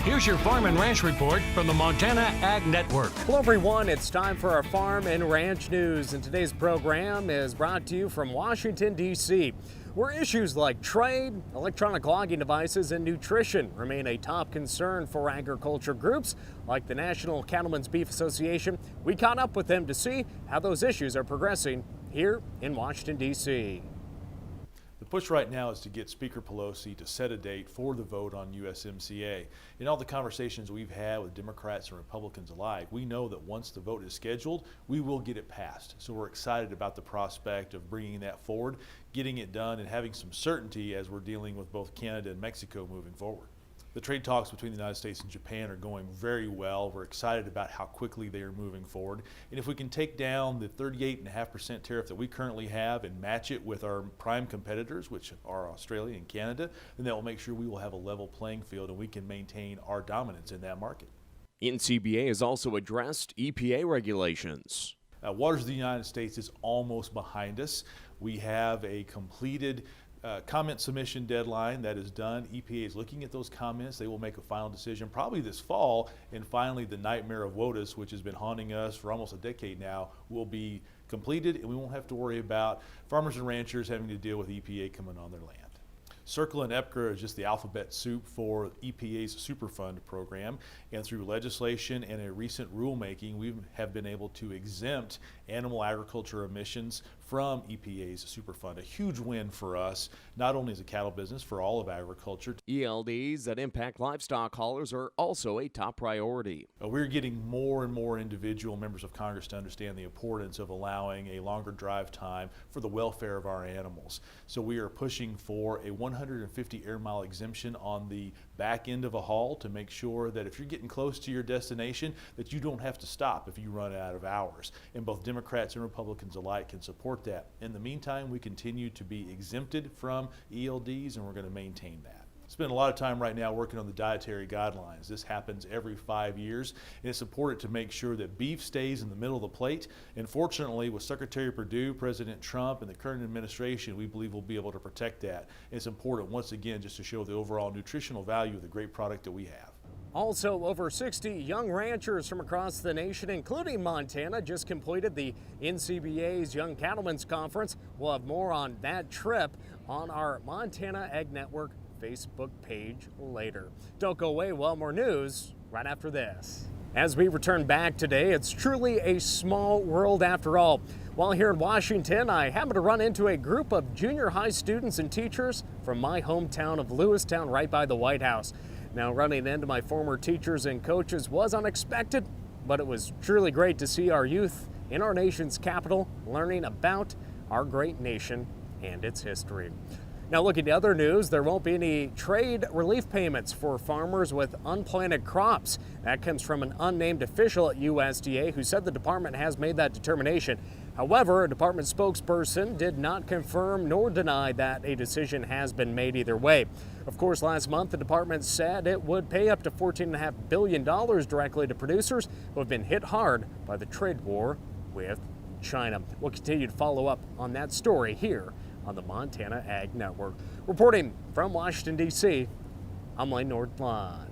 Here's your Farm and Ranch report from the Montana Ag Network. Hello everyone, it's time for our Farm and Ranch News, and today's program is brought to you from Washington, D.C., where issues like trade, electronic logging devices, and nutrition remain a top concern for agriculture groups like the National Cattlemen's Beef Association. We caught up with them to see how those issues are progressing here in Washington, D.C. The push right now is to get Speaker Pelosi to set a date for the vote on USMCA. In all the conversations we've had with Democrats and Republicans alike, we know that once the vote is scheduled, we will get it passed. So we're excited about the prospect of bringing that forward, getting it done, and having some certainty as we're dealing with both Canada and Mexico moving forward. The trade talks between the United States and Japan are going very well. We're excited about how quickly they are moving forward. And if we can take down the 38.5% tariff that we currently have and match it with our prime competitors, which are Australia and Canada, then that will make sure we will have a level playing field and we can maintain our dominance in that market. NCBA has also addressed EPA regulations. Waters of the United States is almost behind us. We have a completed comment submission deadline that is done. EPA is looking at those comments. They will make a final decision probably this fall, and finally the nightmare of WOTUS, which has been haunting us for almost a decade now, will be completed, and we won't have to worry about farmers and ranchers having to deal with EPA coming on their land. CERCLA and EPCRA is just the alphabet soup for EPA's Superfund program, and through legislation and a recent rulemaking, we have been able to exempt animal agriculture emissions from EPA's Superfund. A huge win for us, not only as a cattle business, for all of agriculture. ELDs that impact livestock haulers are also a top priority. We're getting more and more individual members of Congress to understand the importance of allowing a longer drive time for the welfare of our animals. So we are pushing for a 150 air mile exemption on the back end of a haul to make sure that if you're getting close to your destination, that you don't have to stop if you run out of hours. And both Democrats and Republicans alike can support that. In the meantime, we continue to be exempted from ELDs, and we're going to maintain that. Spend a lot of time right now working on the dietary guidelines. This happens every 5 years, and it's important to make sure that beef stays in the middle of the plate. And fortunately, with Secretary Perdue, President Trump, and the current administration, we believe we'll be able to protect that. And it's important, once again, just to show the overall nutritional value of the great product that we have. Also, over 60 young ranchers from across the nation, including Montana, just completed the NCBA's Young Cattlemen's Conference. We'll have more on that trip on our Montana Ag Network Facebook page later. Don't go away, well, more news right after this. As we return back today, it's truly a small world after all. While here in Washington, I happened to run into a group of junior high students and teachers from my hometown of Lewistown, right by the White House. Now, running into my former teachers and coaches was unexpected, but it was truly great to see our youth in our nation's capital learning about our great nation and its history. Now, looking to other news, there won't be any trade relief payments for farmers with unplanted crops. That comes from an unnamed official at USDA who said the department has made that determination. However, a department spokesperson did not confirm nor deny that a decision has been made either way. Of course, last month, the department said it would pay up to $14.5 billion directly to producers who have been hit hard by the trade war with China. We'll continue to follow up on that story here on the Montana Ag Network. Reporting from Washington, D.C., I'm Lane Nordland.